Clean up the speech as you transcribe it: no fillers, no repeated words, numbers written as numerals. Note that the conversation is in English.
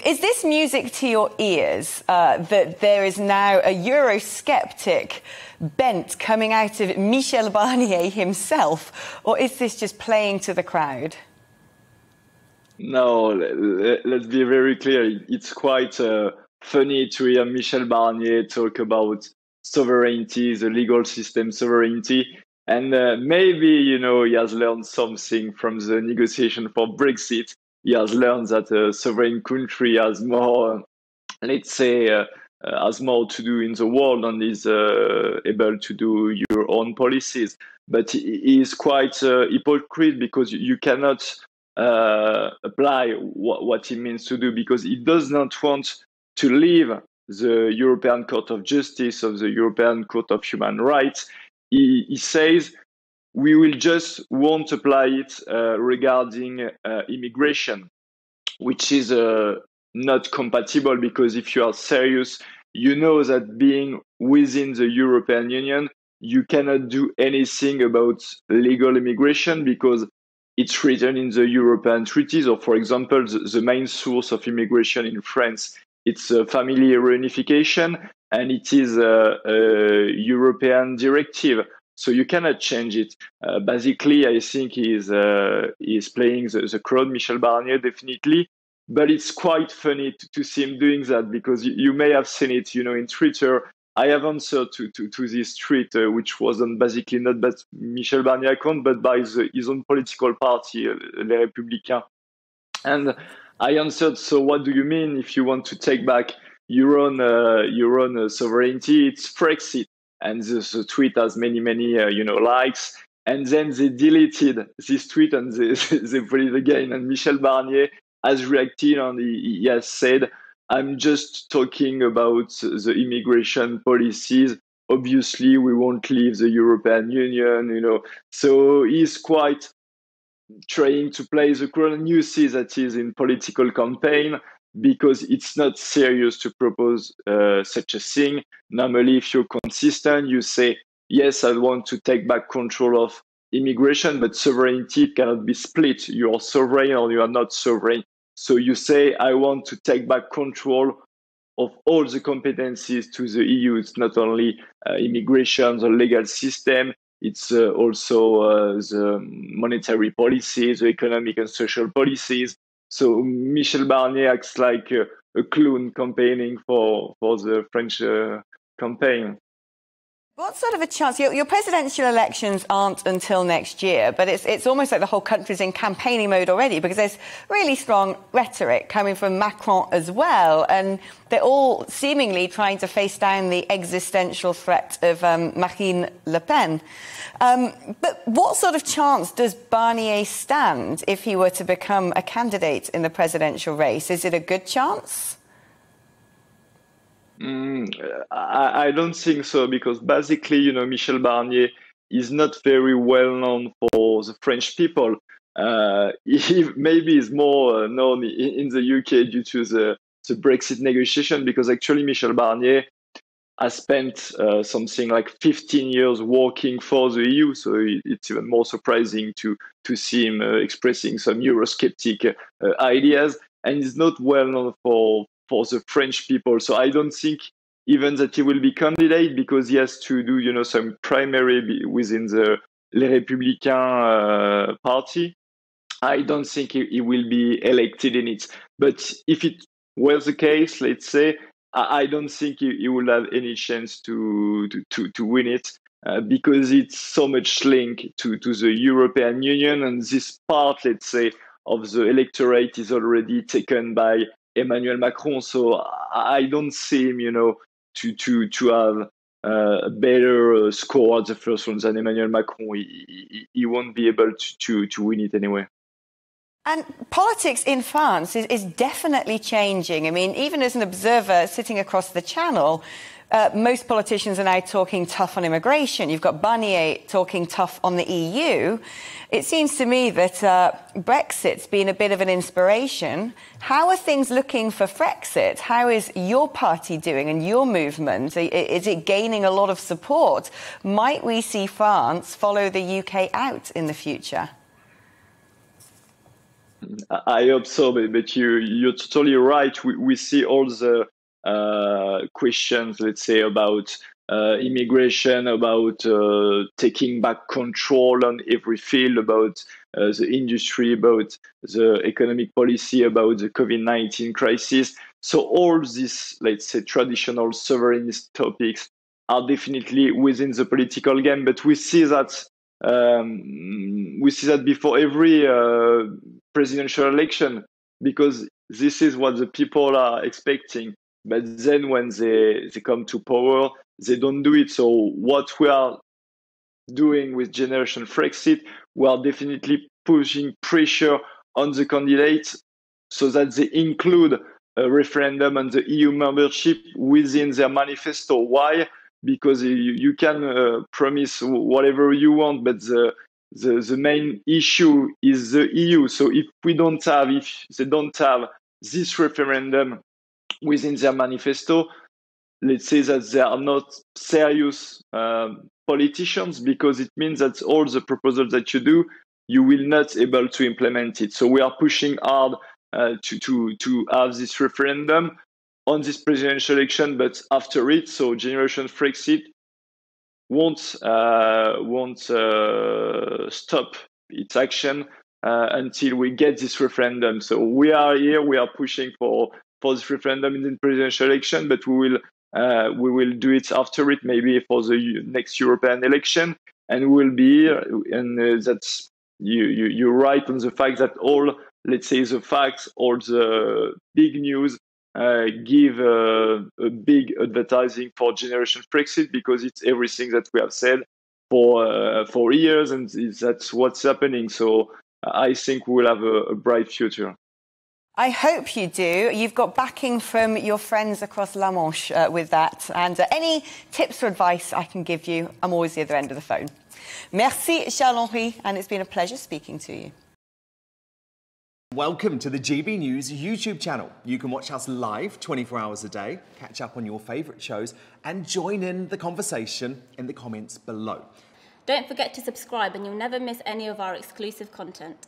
Is this music to your ears, that there is now a Eurosceptic bent coming out of Michel Barnier himself, or is this just playing to the crowd? No, let's be very clear. It's quite funny to hear Michel Barnier talk about sovereignty, the legal system sovereignty. And maybe, he has learned something from the negotiation for Brexit. He has learned that a sovereign country has more, let's say, has more to do in the world and is able to do your own policies. But he is quite hypocrite because you cannot apply what he means to do, because he does not want to leave the European Court of Justice, of the European Court of Human Rights. He says we will just won't apply it regarding immigration, which is not compatible, because if you are serious, you know that being within the European Union, you cannot do anything about legal immigration because it's written in the European treaties. Or, for example, the main source of immigration in France, it's family reunification, and it is a European directive. So you cannot change it. Basically, I think he is playing the crowd, Michel Barnier, definitely. But it's quite funny to see him doing that, because you may have seen it, in Twitter. I have answered to this tweet, which wasn't basically not by Michel Barnier account, but by his own political party, Les Républicains. And I answered, so what do you mean if you want to take back your own sovereignty? It's Frexit. And the tweet has many, likes. And then they deleted this tweet and they put it again. And Michel Barnier has reacted and he has said, I'm just talking about the immigration policies. Obviously, we won't leave the European Union, So he's quite trying to play the crowd. And you see that he's in political campaign, because it's not serious to propose such a thing. Normally, if you're consistent, you say, yes, I want to take back control of immigration, but sovereignty cannot be split. You are sovereign or you are not sovereign. So you say, I want to take back control of all the competencies to the EU. It's not only immigration, the legal system, it's also the monetary policies, the economic and social policies. So Michel Barnier acts like a clown campaigning for the French campaign. What sort of a chance? Your presidential elections aren't until next year, but it's almost like the whole country's in campaigning mode already, because there's really strong rhetoric coming from Macron as well, and they're all seemingly trying to face down the existential threat of Marine Le Pen. But what sort of chance does Barnier stand if he were to become a candidate in the presidential race? Is it a good chance? I don't think so, because basically, Michel Barnier is not very well known for the French people. He maybe is more known in the UK due to the Brexit negotiation, because actually Michel Barnier has spent something like 15 years working for the EU. So it's even more surprising to see him expressing some Eurosceptic ideas, and he's not well known for the French people. So I don't think even that he will be candidate, because he has to do, some primary within the Les Républicains party. I don't think he will be elected in it. But if it was the case, let's say, I don't think he will have any chance to win it, because it's so much linked to the European Union, and this part, let's say, of the electorate is already taken by Emmanuel Macron. So I don't see him, to have a better score at the first round than Emmanuel Macron. He won't be able to win it anyway. And politics in France is definitely changing. I mean, even as an observer sitting across the channel, most politicians are now talking tough on immigration. You've got Barnier talking tough on the EU. It seems to me that Brexit's been a bit of an inspiration. How are things looking for Frexit? How is your party doing and your movement? Is it gaining a lot of support? Might we see France follow the UK out in the future? I hope so, but you're totally right. We see all the questions, let's say, about immigration, about taking back control on every field, about the industry, about the economic policy, about the COVID-19 crisis. So all these, let's say, traditional sovereignist topics are definitely within the political game, but we see that before every presidential election, because this is what the people are expecting. But then when they come to power, they don't do it. So what we are doing with Generation Frexit, we are definitely pushing pressure on the candidates so that they include a referendum on the EU membership within their manifesto. Why? Because you can promise whatever you want, but the main issue is the EU. So if they don't have this referendum within their manifesto, let's say that they are not serious politicians, because it means that all the proposals that you do, you will not able to implement it. So we are pushing hard to have this referendum on this presidential election, but after it. So Generation Frexit won't stop its action until we get this referendum. So we are here. We are pushing for this referendum in the presidential election, but we will do it after it, maybe for the next European election, and we will be here. And that's you're right on the fact that all, let's say, the facts, all the big news give a big advertising for Generation Frexit, because it's everything that we have said for years, and that's what's happening. So I think we will have a bright future. I hope you do. You've got backing from your friends across La Manche with that. And any tips or advice I can give you, I'm always the other end of the phone. Merci, Charles-Henri, and it's been a pleasure speaking to you. Welcome to the GB News YouTube channel. You can watch us live 24 hours a day, catch up on your favourite shows, and join in the conversation in the comments below. Don't forget to subscribe and you'll never miss any of our exclusive content.